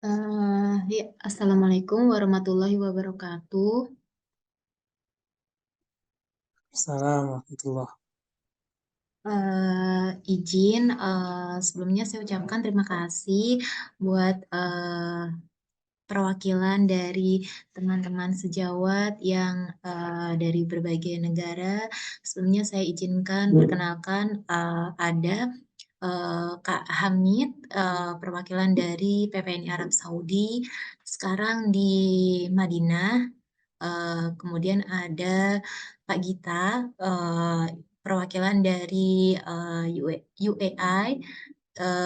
Ya, Assalamualaikum warahmatullahi wabarakatuh. Assalamualaikum warahmatullahi. Izin sebelumnya saya ucapkan terima kasih buat perwakilan dari teman-teman sejawat yang dari berbagai negara. Sebelumnya saya izinkan perkenalkan ada Kak Hamid, perwakilan dari PPNI Arab Saudi, sekarang di Madinah. Kemudian ada Pak Gita, perwakilan dari UAI.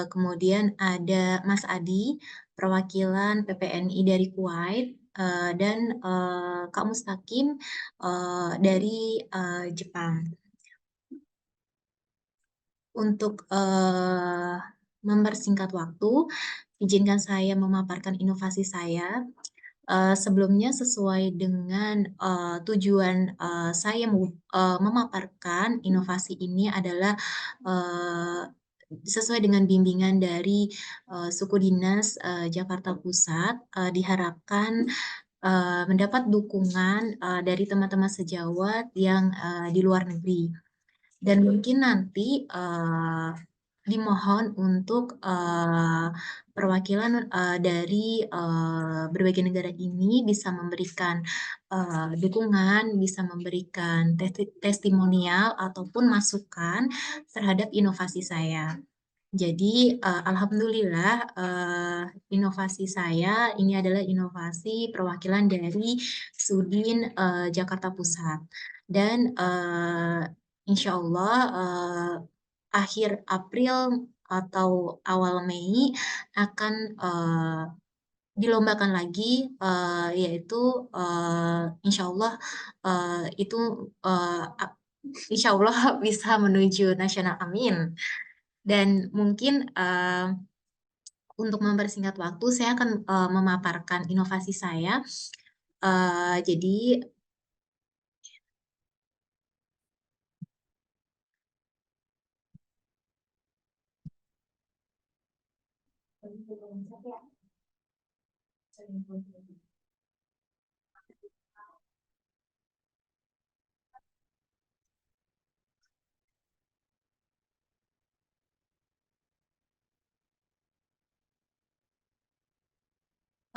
Kemudian ada Mas Adi, perwakilan PPNI dari Kuwait, dan Kak Mustaqim dari Jepang. Untuk mempersingkat waktu, izinkan saya memaparkan inovasi saya. Sebelumnya sesuai dengan tujuan saya memaparkan inovasi ini adalah sesuai dengan bimbingan dari Suku Dinas Jakarta Pusat, diharapkan mendapat dukungan dari teman-teman sejawat yang di luar negeri. Dan mungkin nanti dimohon untuk perwakilan dari berbagai negara ini bisa memberikan dukungan, bisa memberikan testimonial ataupun masukan terhadap inovasi saya. Jadi, alhamdulillah, inovasi saya ini adalah inovasi perwakilan dari Sudin Jakarta Pusat. Dan insya Allah akhir April atau awal Mei akan dilombakan lagi, yaitu insya Allah itu insya Allah bisa menuju nasional, amin. Dan mungkin untuk mempersingkat waktu, saya akan memaparkan inovasi saya. Jadi,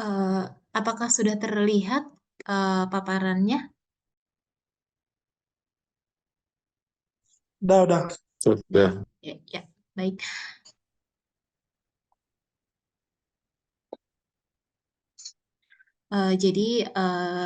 eh, apakah sudah terlihat paparannya? Udah. Sudah. Ya, ya, baik. Jadi,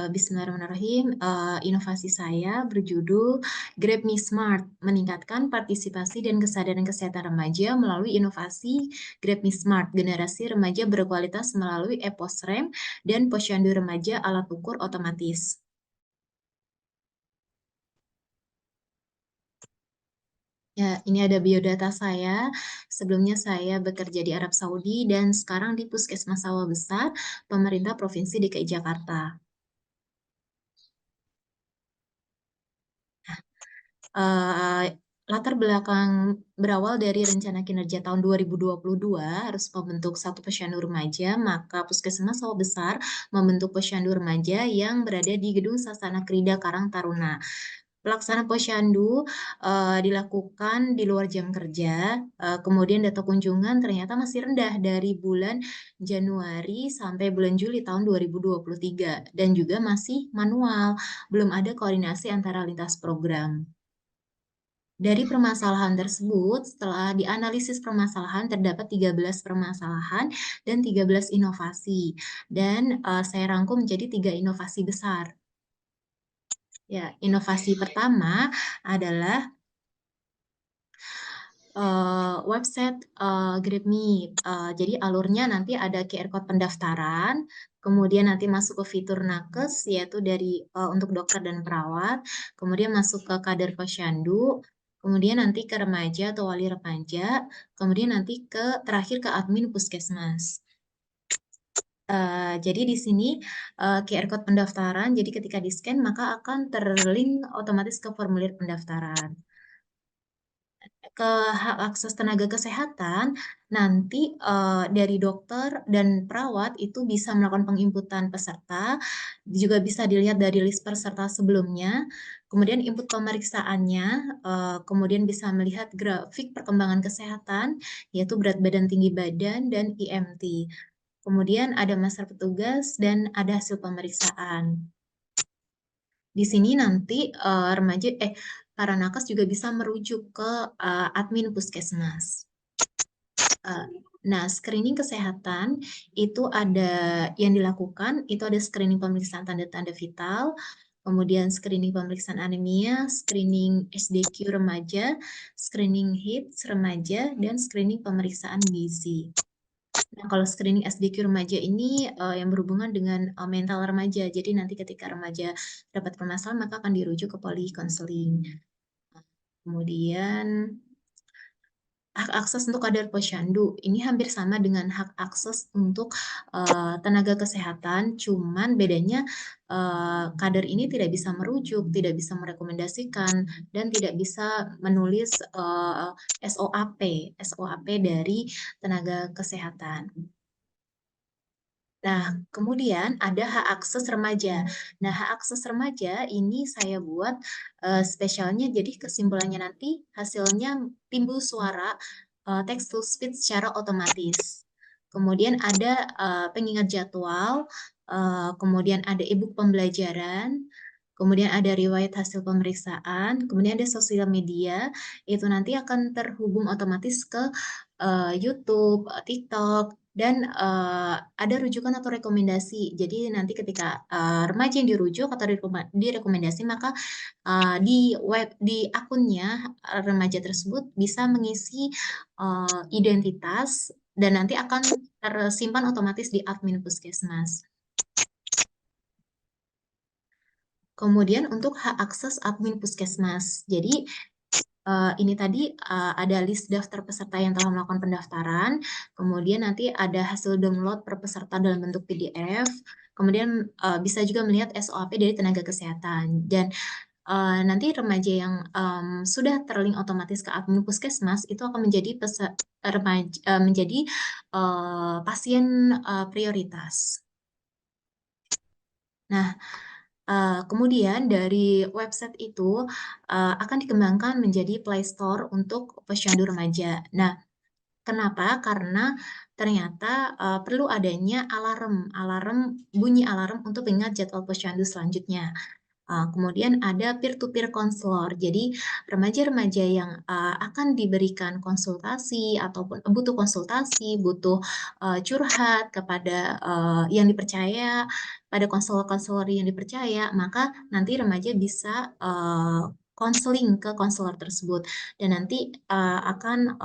bismillahirrahmanirrahim, inovasi saya berjudul Grab Me Smart, meningkatkan partisipasi dan kesadaran kesehatan remaja melalui inovasi Grab Me Smart, generasi remaja berkualitas melalui e-posrem dan posyandu remaja alat ukur otomatis. Ya, ini ada biodata saya. Sebelumnya saya bekerja di Arab Saudi dan sekarang di Puskesmas Sawah Besar, pemerintah Provinsi DKI Jakarta. Latar belakang berawal dari rencana kinerja tahun 2022 harus membentuk satu posyandu remaja, maka Puskesmas Sawah Besar membentuk posyandu remaja yang berada di Gedung Sasana Krida Karang Taruna. Pelaksanaan posyandu dilakukan di luar jam kerja, kemudian data kunjungan ternyata masih rendah dari bulan Januari sampai bulan Juli tahun 2023 dan juga masih manual, belum ada koordinasi antara lintas program. Dari permasalahan tersebut, setelah dianalisis permasalahan, terdapat 13 permasalahan dan 13 inovasi. Dan saya rangkum menjadi 3 inovasi besar. Ya, inovasi pertama adalah website GrabMe. Jadi alurnya nanti ada QR code pendaftaran, kemudian nanti masuk ke fitur nakes, yaitu dari untuk dokter dan perawat, kemudian masuk ke kader posyandu, kemudian nanti ke remaja atau wali remaja, kemudian nanti terakhir ke admin puskesmas. Jadi di sini QR code pendaftaran, jadi ketika di-scan maka akan terlink otomatis ke formulir pendaftaran. ke hak akses tenaga kesehatan, nanti dari dokter dan perawat itu bisa melakukan penginputan peserta, juga bisa dilihat dari list peserta sebelumnya, kemudian input pemeriksaannya, kemudian bisa melihat grafik perkembangan kesehatan, yaitu berat badan, tinggi badan, dan IMT. Kemudian ada master petugas dan ada hasil pemeriksaan. Di sini nanti para nakes juga bisa merujuk ke admin puskesmas. Nah, screening kesehatan itu ada yang dilakukan, itu ada screening pemeriksaan tanda-tanda vital, kemudian screening pemeriksaan anemia, screening SDQ remaja, screening HITS remaja, dan screening pemeriksaan gizi. Nah, kalau screening SDQ remaja ini yang berhubungan dengan mental remaja. Jadi nanti ketika remaja dapat permasalahan maka akan dirujuk ke poli konseling. Kemudian hak akses untuk kader posyandu ini hampir sama dengan hak akses untuk tenaga kesehatan, cuman bedanya kader ini tidak bisa merujuk, tidak bisa merekomendasikan, dan tidak bisa menulis SOAP dari tenaga kesehatan. Nah, kemudian ada hak akses remaja. Nah, hak akses remaja ini saya buat spesialnya, jadi kesimpulannya nanti hasilnya timbul suara text to speech secara otomatis. Kemudian ada pengingat jadwal, kemudian ada e-book pembelajaran, kemudian ada riwayat hasil pemeriksaan, kemudian ada sosial media, itu nanti akan terhubung otomatis ke YouTube, TikTok, dan ada rujukan atau rekomendasi. Jadi nanti ketika remaja yang dirujuk atau direkomendasi, maka di akunnya remaja tersebut bisa mengisi identitas dan nanti akan tersimpan otomatis di admin puskesmas. Kemudian untuk hak akses admin puskesmas. Jadi ini tadi ada list daftar peserta yang telah melakukan pendaftaran, kemudian nanti ada hasil download per peserta dalam bentuk PDF, kemudian bisa juga melihat SOAP dari tenaga kesehatan. Dan nanti remaja yang sudah terlink otomatis ke admin puskesmas itu akan menjadi pasien prioritas. Nah, kemudian dari website itu akan dikembangkan menjadi Play Store untuk posyandu remaja. Nah, kenapa? Karena ternyata perlu adanya bunyi alarm untuk mengingat jadwal posyandu selanjutnya. Kemudian ada peer-to-peer counselor. Jadi remaja-remaja yang akan diberikan konsultasi ataupun butuh konsultasi, butuh curhat kepada yang dipercaya, pada konselor-konselor yang dipercaya, maka nanti remaja bisa konseling ke konselor tersebut dan nanti akan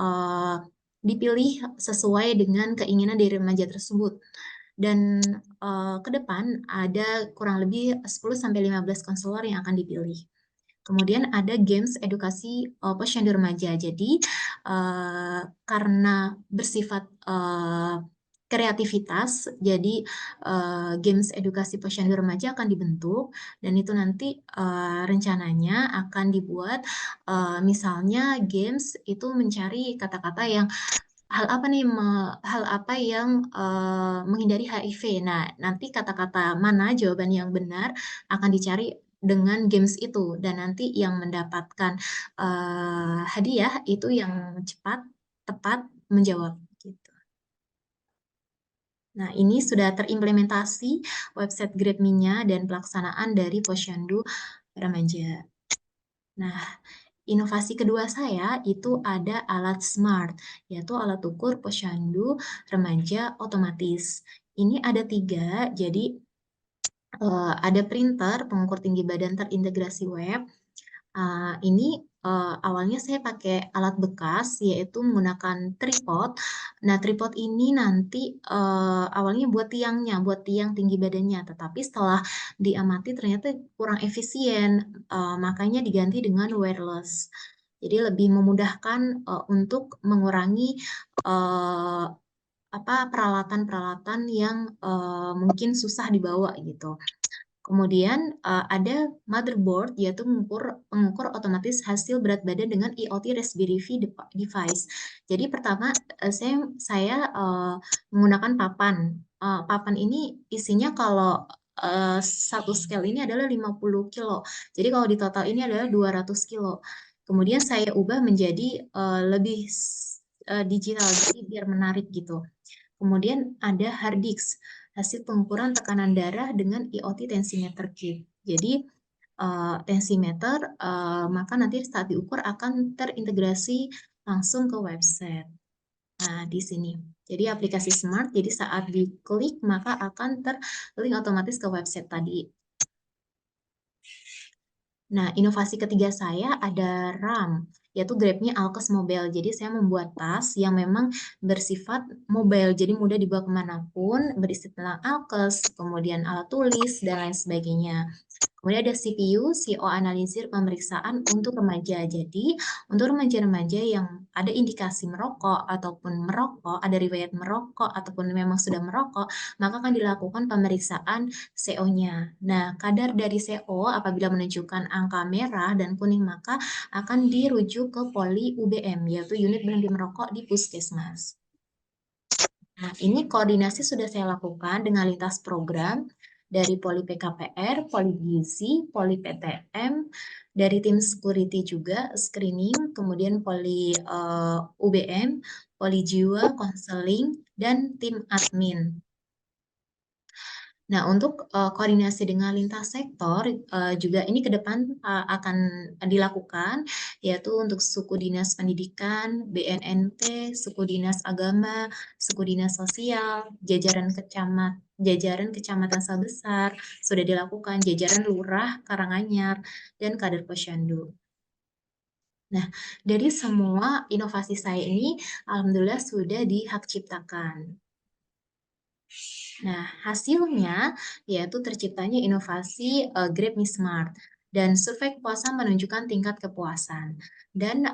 dipilih sesuai dengan keinginan dari remaja tersebut. Dan ke depan ada kurang lebih 10-15 konselor yang akan dipilih. Kemudian ada games edukasi posyandu remaja. Jadi karena bersifat kreativitas, jadi games edukasi posyandu remaja akan dibentuk dan itu nanti rencananya akan dibuat misalnya games itu mencari kata-kata yang hal apa yang menghindari HIV. Nah, nanti kata-kata mana jawaban yang benar akan dicari dengan games itu dan nanti yang mendapatkan hadiah itu yang cepat, tepat menjawab gitu. Nah, ini sudah terimplementasi website GrabMe-nya dan pelaksanaan dari posyandu remaja. Nah, inovasi kedua saya itu ada alat smart, yaitu alat ukur posyandu remaja otomatis. Ini ada 3, jadi ada printer pengukur tinggi badan terintegrasi web. Ini awalnya saya pakai alat bekas, yaitu menggunakan tripod. Nah, tripod ini nanti awalnya buat tiang tinggi badannya, tetapi setelah diamati ternyata kurang efisien, makanya diganti dengan wireless. Jadi lebih memudahkan untuk mengurangi peralatan-peralatan yang mungkin susah dibawa gitu. Kemudian ada motherboard, yaitu pengukur otomatis hasil berat badan dengan IoT Raspberry Pi device. Jadi pertama saya menggunakan papan. Papan ini isinya kalau satu scale ini adalah 50 kilo. Jadi kalau di total ini adalah 200 kilo. Kemudian saya ubah menjadi lebih digital, jadi biar menarik gitu. Kemudian ada hard disk, hasil pengukuran tekanan darah dengan IoT tensimeter kit. Jadi tensimeter, maka nanti saat diukur akan terintegrasi langsung ke website. Nah, di sini. Jadi aplikasi smart, jadi saat diklik maka akan terlink otomatis ke website tadi. Nah, inovasi ketiga saya ada RAM, yaitu Grab-nya Alkes Mobile. Jadi saya membuat tas yang memang bersifat mobile, jadi mudah dibawa kemanapun, berisi tentang Alkes, kemudian alat tulis, dan lain sebagainya. Kemudian ada CPU, CO analisir pemeriksaan untuk remaja. Jadi, untuk remaja-remaja yang ada indikasi merokok ataupun merokok, ada riwayat merokok ataupun memang sudah merokok, maka akan dilakukan pemeriksaan CO-nya. Nah, kadar dari CO apabila menunjukkan angka merah dan kuning, maka akan dirujuk ke poli UBM, yaitu unit berhenti merokok di puskesmas. Nah, ini koordinasi sudah saya lakukan dengan lintas program dari Poli PKPR, Poli Gizi, Poli PTM, dari tim security juga, screening, kemudian Poli UBM, Poli Jiwa, konseling, dan tim admin. Nah, untuk koordinasi dengan lintas sektor juga ini ke depan akan dilakukan, yaitu untuk suku dinas pendidikan, BNNT, suku dinas agama, suku dinas sosial, jajaran kecamatan Sabesar sudah dilakukan, jajaran lurah Karanganyar, dan kader posyandu. Nah, dari semua inovasi saya ini, alhamdulillah sudah dihak ciptakan. Nah, hasilnya yaitu terciptanya inovasi Grab Me Smart dan survei kepuasan menunjukkan tingkat kepuasan dan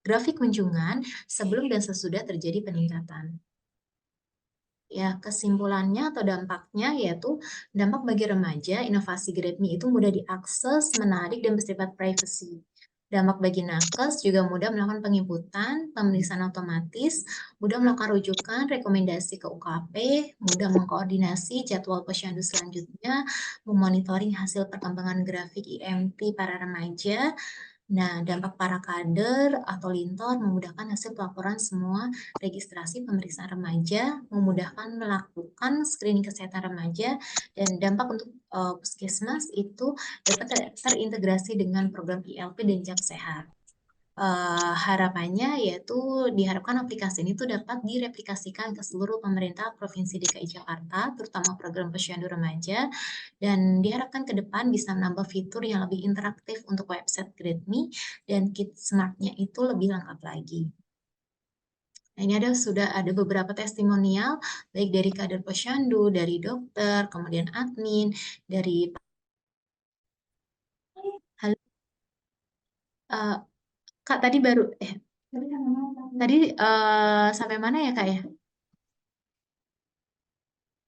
grafik kunjungan sebelum dan sesudah terjadi peningkatan. Ya, kesimpulannya atau dampaknya yaitu dampak bagi remaja, inovasi GrabMe itu mudah diakses, menarik, dan bersifat privacy. Dampak bagi nakes juga mudah melakukan penginputan, pemeriksaan otomatis, mudah melakukan rujukan, rekomendasi ke UKP, mudah mengkoordinasi jadwal posyandu selanjutnya, memonitoring hasil perkembangan grafik IMP para remaja. Nah, dampak para kader atau lintor memudahkan hasil pelaporan semua registrasi pemeriksaan remaja, memudahkan melakukan screening kesehatan remaja, dan dampak untuk puskesmas itu dapat terintegrasi dengan program ILP dan JAP Sehat. Harapannya yaitu diharapkan aplikasi ini tuh dapat direplikasikan ke seluruh pemerintah Provinsi DKI Jakarta, terutama program posyandu remaja, dan diharapkan ke depan bisa menambah fitur yang lebih interaktif untuk website GrabMe dan kit smartnya itu lebih lengkap lagi. Nah, ini sudah ada beberapa testimonial, baik dari kader posyandu, dari dokter, kemudian admin, dari halo, Kak tadi sampai mana ya Kak ya?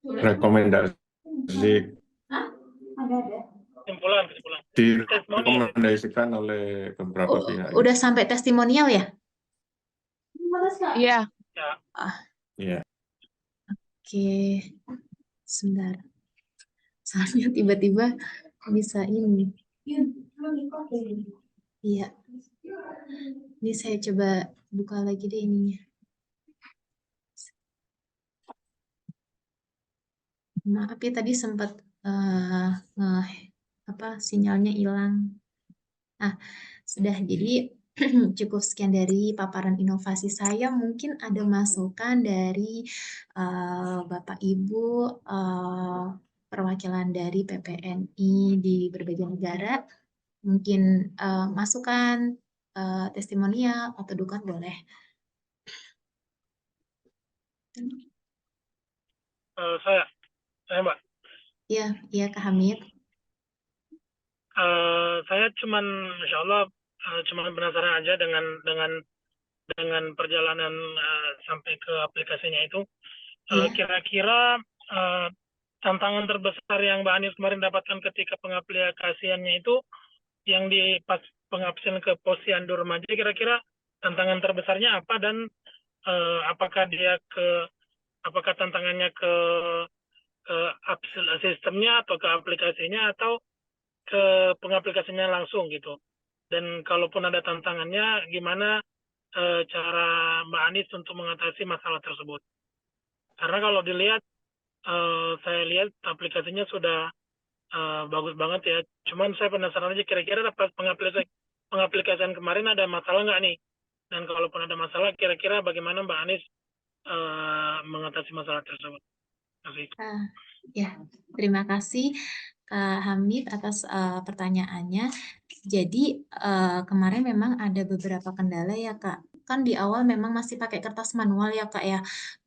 Rekomendasi Kesimpulan. direkomendasikan oleh beberapa pihak. Udah sampai testimonial ya? Iya. Iya. Oke, sebentar. Soalnya tiba-tiba bisa ini. Iya. Ini saya coba buka lagi deh ininya. Maaf ya tadi sempat sinyalnya hilang. Nah, sudah jadi cukup sekian dari paparan inovasi saya. Mungkin ada masukan dari Bapak Ibu perwakilan dari PPNI di berbagai negara. Mungkin masukan, testimonial atau dukungan boleh. Saya Mbak. Iya Kak Hamid. Saya Masya Allah, cuman penasaran aja dengan perjalanan sampai ke aplikasinya itu. Kira-kira tantangan terbesar yang Mbak Anies kemarin dapatkan ketika pengaplikasiannya itu yang di pas pengaplikasian ke posyandu remaja, kira-kira tantangan terbesarnya apa, dan apakah tantangannya ke sistemnya atau ke aplikasinya atau ke pengaplikasinya langsung gitu. Dan kalaupun ada tantangannya, gimana cara Mbak Anies untuk mengatasi masalah tersebut? Karena kalau dilihat, saya lihat aplikasinya sudah bagus banget ya. Cuman saya penasaran aja, kira-kira pas pengaplikasian kemarin ada masalah nggak nih? Dan kalaupun ada masalah, kira-kira bagaimana Mbak Anies mengatasi masalah tersebut? Ya, terima kasih Kak Hamid atas pertanyaannya. Jadi kemarin memang ada beberapa kendala ya Kak. Kan di awal memang masih pakai kertas manual ya Kak ya.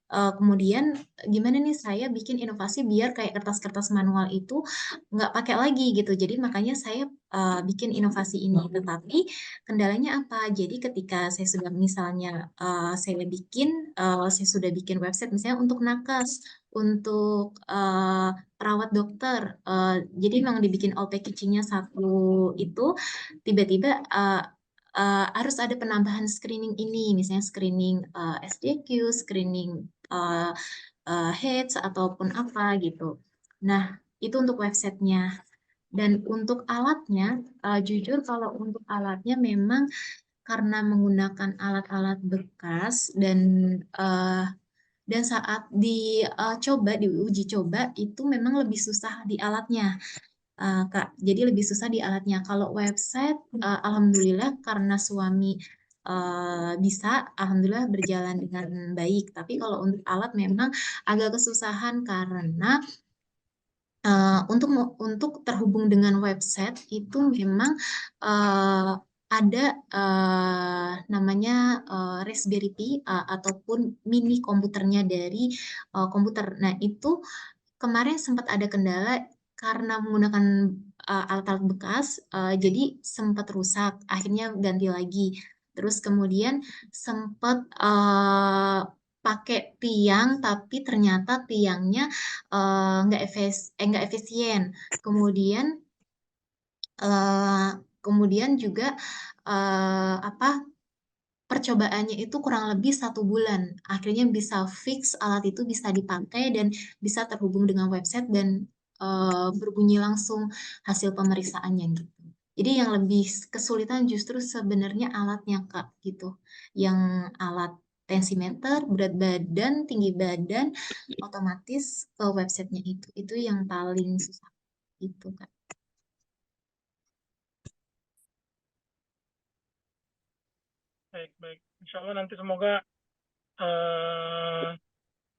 Kemudian gimana nih saya bikin inovasi biar kayak kertas-kertas manual itu nggak pakai lagi gitu. Jadi makanya saya bikin inovasi ini. Tetapi kendalanya apa? Jadi ketika saya sudah misalnya saya sudah bikin website misalnya untuk nakes, untuk perawat dokter. Jadi memang dibikin all packaging-nya satu itu tiba-tiba harus ada penambahan screening ini, misalnya screening SDQ, screening heads ataupun apa gitu. Nah, itu untuk websitenya. Dan untuk alatnya, jujur kalau untuk alatnya memang karena menggunakan alat-alat bekas dan saat diuji coba itu memang lebih susah di alatnya. Kak. Jadi lebih susah di alatnya. Kalau website, alhamdulillah karena suami bisa, alhamdulillah berjalan dengan baik. Tapi kalau untuk alat memang agak kesusahan karena untuk terhubung dengan website itu memang ada namanya Raspberry Pi ataupun mini komputernya dari komputer. Nah itu kemarin sempat ada kendala karena menggunakan alat-alat bekas, jadi sempat rusak. Akhirnya ganti lagi. Terus kemudian sempat pakai tiang, tapi ternyata tiangnya nggak efisien. Kemudian juga percobaannya itu kurang lebih 1 bulan. Akhirnya bisa fix, alat itu bisa dipakai dan bisa terhubung dengan website dan berbunyi langsung hasil pemeriksaannya gitu. Jadi yang lebih kesulitan justru sebenarnya alatnya Kak gitu. Yang alat tensimeter, berat badan, tinggi badan, otomatis ke websitenya itu. Itu yang paling susah gitu Kak. Baik. Insya Allah nanti semoga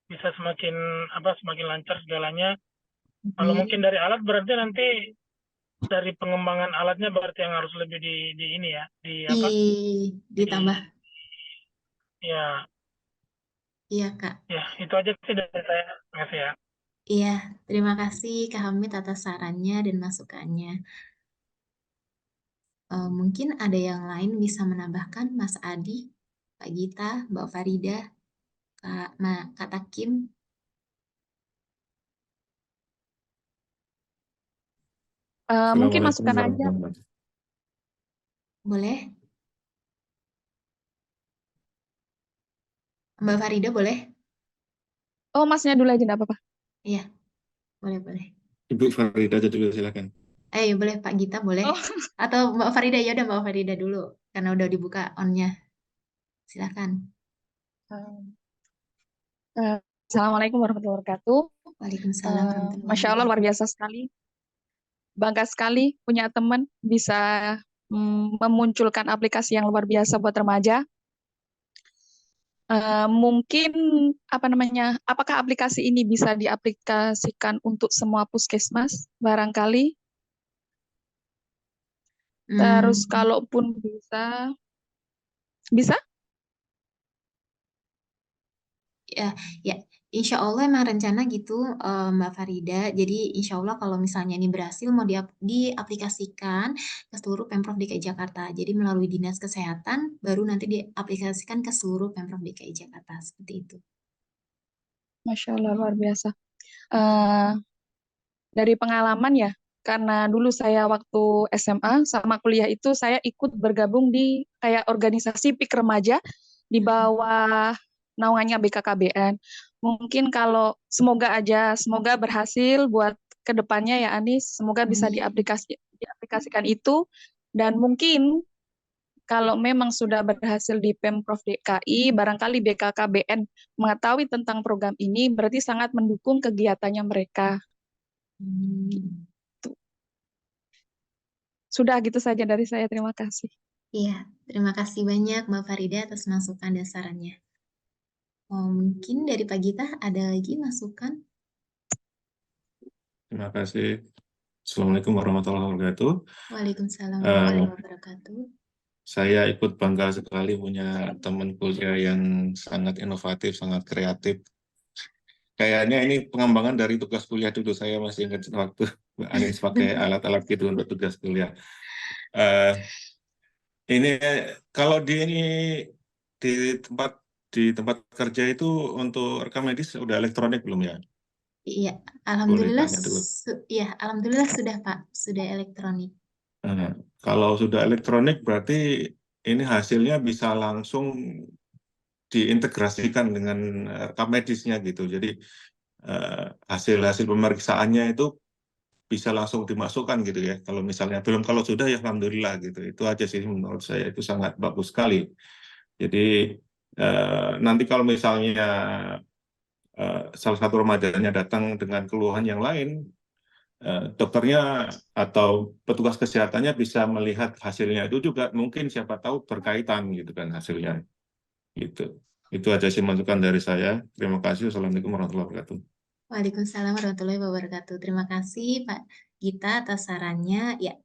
bisa semakin lancar segalanya. Kalau mungkin dari alat, berarti nanti dari pengembangan alatnya berarti yang harus lebih Ditambah. Ya. Iya Kak. Ya, itu aja sih dari saya. Terima kasih ya. Iya, terima kasih Kak Hamid atas sarannya dan masukannya. Mungkin ada yang lain bisa menambahkan, Mas Adi, Pak Gita, Mbak Farida, Kak Takim. Mungkin masukkan aja. Boleh? Mbak Farida boleh? Oh, Masnya dulu aja, enggak apa-apa. Iya, boleh. Ibu Farida aja dulu, silakan. Ayo, boleh Pak Gita, boleh? Oh. Atau Mbak Farida, ya udah Mbak Farida dulu, karena udah dibuka on-nya. Silakan. Assalamualaikum warahmatullahi wabarakatuh. Waalaikumsalam warahmatullahi Masya Allah, luar biasa sekali. Bangga sekali punya teman bisa memunculkan aplikasi yang luar biasa buat remaja. Mungkin apakah aplikasi ini bisa diaplikasikan untuk semua puskesmas barangkali? Terus kalaupun bisa? Ya, insya Allah emang rencana gitu Mbak Farida. Jadi insya Allah kalau misalnya ini berhasil mau diaplikasikan ke seluruh Pemprov DKI Jakarta. Jadi melalui Dinas Kesehatan baru nanti diaplikasikan ke seluruh Pemprov DKI Jakarta. Seperti itu. Masya Allah, luar biasa. dari pengalaman ya, karena dulu saya waktu SMA sama kuliah itu saya ikut bergabung di kayak organisasi PIK remaja di bawah naungannya BKKBN. Mungkin kalau semoga berhasil buat kedepannya ya Anis, semoga bisa Amin. diaplikasikan itu, dan mungkin kalau memang sudah berhasil di Pemprov DKI, barangkali BKKBN mengetahui tentang program ini, berarti sangat mendukung kegiatannya mereka. Sudah gitu saja dari saya, terima kasih. Iya, terima kasih banyak Mbak Farida atas masukan dan sarannya. Mungkin dari Pak Gita ada lagi masukan? Terima kasih. Assalamualaikum warahmatullahi wabarakatuh. Waalaikumsalam Eh, warahmatullahi wabarakatuh. Saya ikut bangga sekali punya teman kuliah yang sangat inovatif, sangat kreatif. Kayaknya ini pengembangan dari tugas kuliah dulu. Saya masih ingat waktu Mbak Anis pakai alat-alat gitu untuk tugas kuliah. Eh, ini kalau di tempat kerja itu untuk rekam medis udah elektronik belum ya? Iya, Boleh alhamdulillah, tanya dulu. alhamdulillah sudah Pak, sudah elektronik. Nah, kalau sudah elektronik berarti ini hasilnya bisa langsung diintegrasikan dengan rekam medisnya gitu. Jadi hasil pemeriksaannya itu bisa langsung dimasukkan gitu ya. Kalau misalnya belum, kalau sudah ya alhamdulillah gitu. Itu aja sih menurut saya itu sangat bagus sekali. Jadi nanti kalau misalnya salah satu remajanya datang dengan keluhan yang lain, dokternya atau petugas kesehatannya bisa melihat hasilnya itu juga mungkin siapa tahu berkaitan gitu kan hasilnya gitu. Itu aja sih masukan dari saya. Terima kasih. Assalamualaikum warahmatullahi wabarakatuh. Waalaikumsalam warahmatullahi wabarakatuh. Terima kasih Pak Gita atas sarannya. Ya,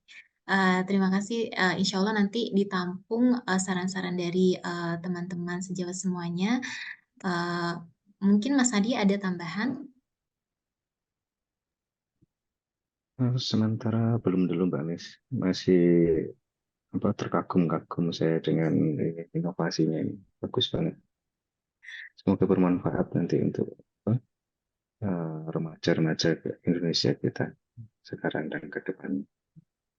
terima kasih. Insya Allah nanti ditampung saran-saran dari teman-teman sejawat semuanya. Mungkin Mas Adi ada tambahan? Sementara belum dulu Mbak Nis, masih terkagum-kagum saya dengan inovasinya ini. Bagus banget. Semoga bermanfaat nanti untuk remaja-remaja Indonesia kita sekarang dan ke depan.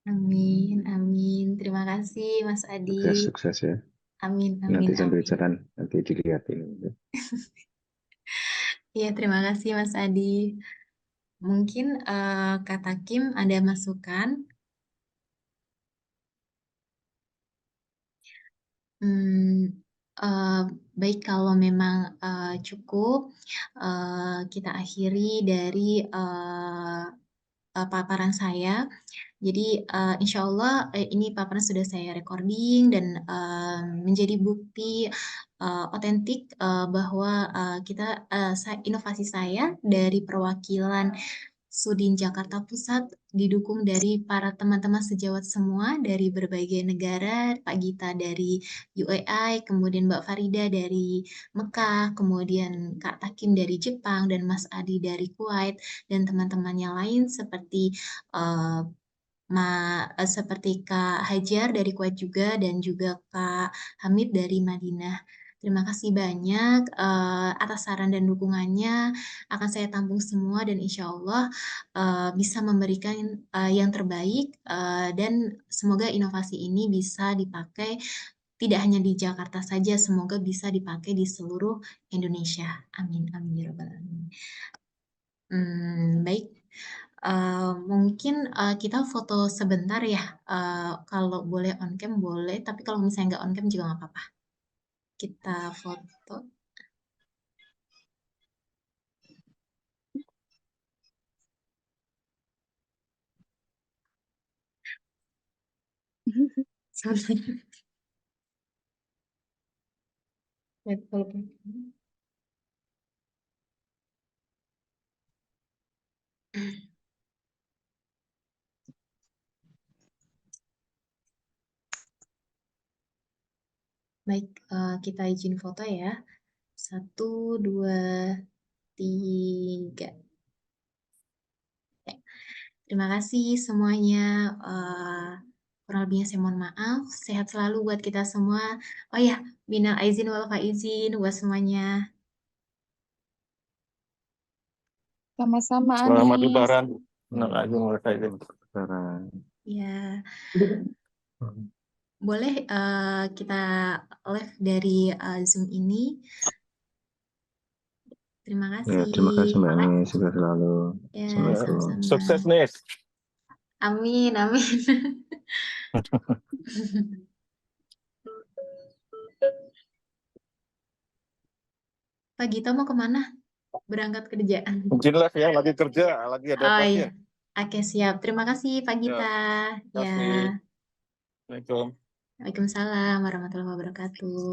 Amin, amin. Terima kasih Mas Adi. Sukses ya. Amin, Nanti amin, sambil amin. jalan, nanti dilihat ini. Iya, terima kasih Mas Adi. Mungkin Kak Takim ada masukan? Baik, kalau memang cukup, kita akhiri dari paparan saya. Jadi insya Allah ini paparan sudah saya recording dan menjadi bukti otentik bahwa inovasi saya dari perwakilan Sudin Jakarta Pusat didukung dari para teman-teman sejawat semua dari berbagai negara, Pak Gita dari UAI, kemudian Mbak Farida dari Mekah, kemudian Kak Takim dari Jepang, dan Mas Adi dari Kuwait, dan teman-teman yang lain seperti seperti Kak Hajar dari Kuwait juga, dan juga Kak Hamid dari Madinah. Terima kasih banyak atas saran dan dukungannya. Akan saya tampung semua dan insya Allah bisa memberikan yang terbaik dan semoga inovasi ini bisa dipakai tidak hanya di Jakarta saja, semoga bisa dipakai di seluruh Indonesia. Amin, amin, ya rabbal alamin. Baik. Mungkin kita foto sebentar ya. Kalau boleh on cam boleh, tapi kalau misalnya nggak on cam juga nggak apa-apa. Kita foto. Sebentar. Lihat kalau baik, kita izin foto ya. 1, 2, 3. Ya. Terima kasih semuanya. Kurang lebihnya saya mohon maaf. Sehat selalu buat kita semua. Oh ya, minal aizin wal faizin buat semuanya. Sama-sama, Selamat Anis. Lebaran. Enak aja menurut saya itu. Sekarang. Ya, boleh kita live dari Zoom ini. Terima Ya, terima kasih kasih. Mbak Nis, sukses selalu. Ya, Assalamualaikum. sama-sama. Sukses nih. Amin, amin. Pak Gito mau kemana? Berangkat kerja. Mungkin live ya, lagi kerja, lagi ada Oh kelasnya. iya. Oke, siap. Terima kasih Pak Gita. Terima Ya. kasih. Assalamualaikum. Waalaikumsalam warahmatullahi wabarakatuh.